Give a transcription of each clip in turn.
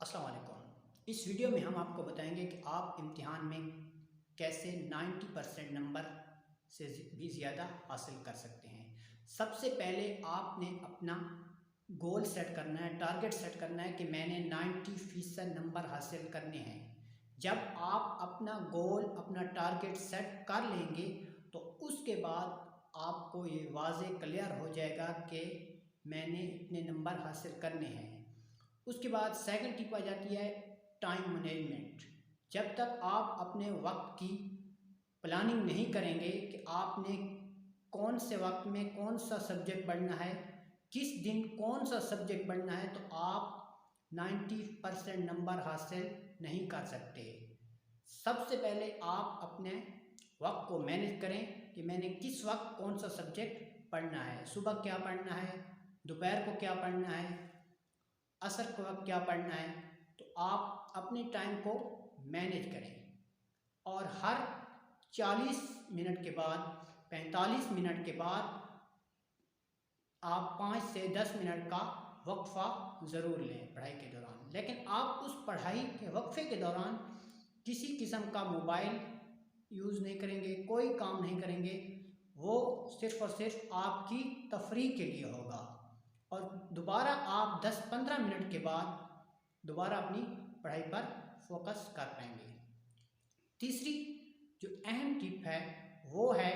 अस्सलाम वालेकुम। इस वीडियो में हम आपको बताएंगे कि आप इम्तिहान में कैसे 90% नंबर से भी ज़्यादा हासिल कर सकते हैं। सबसे पहले आपने अपना गोल सेट करना है, टारगेट सेट करना है कि मैंने 90% नंबर हासिल करने हैं। जब आप अपना गोल, अपना टारगेट सेट कर लेंगे तो उसके बाद आपको ये वाज़े क्लियर हो जाएगा कि मैंने इतने नंबर हासिल करने हैं। उसके बाद सेकंड टिप आ जाती है टाइम मैनेजमेंट। जब तक आप अपने वक्त की प्लानिंग नहीं करेंगे कि आपने कौन से वक्त में कौन सा सब्जेक्ट पढ़ना है, किस दिन कौन सा सब्जेक्ट पढ़ना है, तो आप 90% नंबर हासिल नहीं कर सकते। सबसे पहले आप अपने वक्त को मैनेज करें कि मैंने किस वक्त कौन सा सब्जेक्ट पढ़ना है। सुबह क्या पढ़ना है, दोपहर को क्या पढ़ना है, असर के वक्त क्या पढ़ना है। तो आप अपने टाइम को मैनेज करें और हर 40 मिनट के बाद, 45 मिनट के बाद आप 5 से 10 मिनट का वक्फा ज़रूर लें पढ़ाई के दौरान। लेकिन आप उस पढ़ाई के वक्फे के दौरान किसी किस्म का मोबाइल यूज़ नहीं करेंगे, कोई काम नहीं करेंगे। वो सिर्फ़ और सिर्फ आपकी तफरीह के लिए होगा और दोबारा आप 10-15 मिनट के बाद दोबारा अपनी पढ़ाई पर फोकस कर पाएंगे। तीसरी जो अहम टिप है वो है,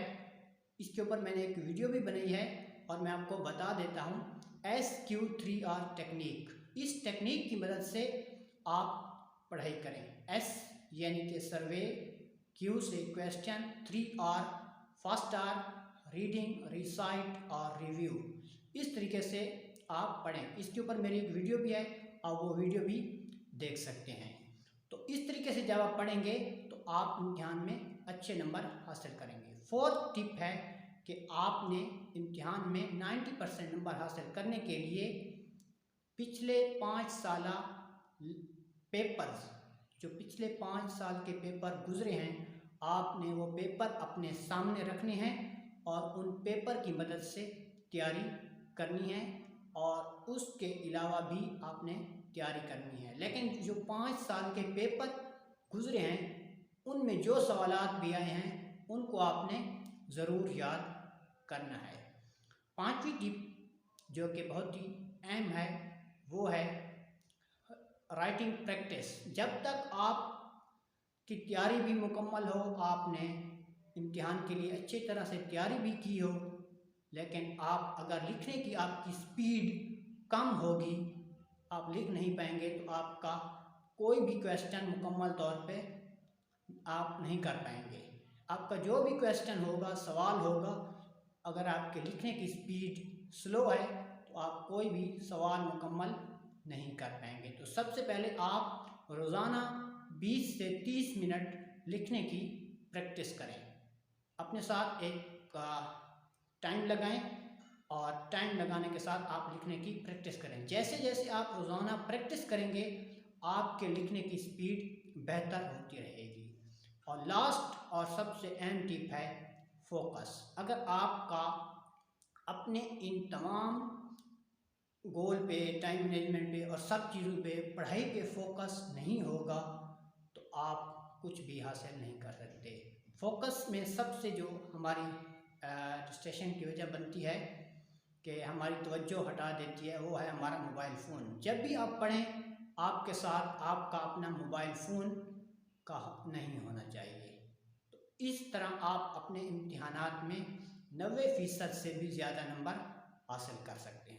इसके ऊपर मैंने एक वीडियो भी बनाई है और मैं आपको बता देता हूँ, SQ3R टेक्निक। इस टेक्निक की मदद से आप पढ़ाई करें। S यानी कि सर्वे, Q से question, 3R first R reading, recite और रिव्यू। इस तरीके से आप पढ़ें। इसके ऊपर मेरी एक वीडियो भी है, आप वो वीडियो भी देख सकते हैं। तो इस तरीके से जब आप पढ़ेंगे तो आप इम्तिहान में अच्छे नंबर हासिल करेंगे। फोर्थ टिप है कि आपने इम्तिहान में 90% नंबर हासिल करने के लिए पिछले 5 साल पेपर्स, जो पिछले 5 साल के पेपर गुजरे हैं, आपने वो पेपर अपने सामने रखने हैं और उन पेपर की मदद से तैयारी करनी है और उसके अलावा भी आपने तैयारी करनी है। लेकिन जो 5 साल के पेपर गुजरे हैं उनमें जो सवालात भी आए हैं उनको आपने ज़रूर याद करना है। पांचवी टिप जो कि बहुत ही अहम है वो है राइटिंग प्रैक्टिस। जब तक आप की तैयारी भी मुकम्मल हो, आपने इम्तिहान के लिए अच्छी तरह से तैयारी भी की हो, लेकिन आप अगर लिखने की आपकी स्पीड कम होगी, आप लिख नहीं पाएंगे, तो आपका कोई भी क्वेश्चन मुकम्मल तौर पे आप नहीं कर पाएंगे। आपका जो भी क्वेश्चन होगा, सवाल होगा, अगर आपके लिखने की स्पीड स्लो है तो आप कोई भी सवाल मुकम्मल नहीं कर पाएंगे। तो सबसे पहले आप रोज़ाना 20 से 30 मिनट लिखने की प्रैक्टिस करें। अपने साथ एक टाइम लगाएं और टाइम लगाने के साथ आप लिखने की प्रैक्टिस करें। जैसे जैसे आप रोज़ाना प्रैक्टिस करेंगे आपके लिखने की स्पीड बेहतर होती रहेगी। और लास्ट और सबसे अहम टिप है फोकस। अगर आपका अपने इन तमाम गोल पे, टाइम मैनेजमेंट पे और सब चीज़ों पे, पढ़ाई पे फोकस नहीं होगा तो आप कुछ भी हासिल नहीं कर सकते। फोकस में सबसे जो हमारी डिस्ट्रैक्शन की वजह बनती है कि हमारी तवज्जो हटा देती है, वो है हमारा मोबाइल फ़ोन। जब भी आप पढ़ें आपके साथ आपका अपना मोबाइल फ़ोन का नहीं होना चाहिए। तो इस तरह आप अपने इम्तिहानात में 90% से भी ज़्यादा नंबर हासिल कर सकते हैं।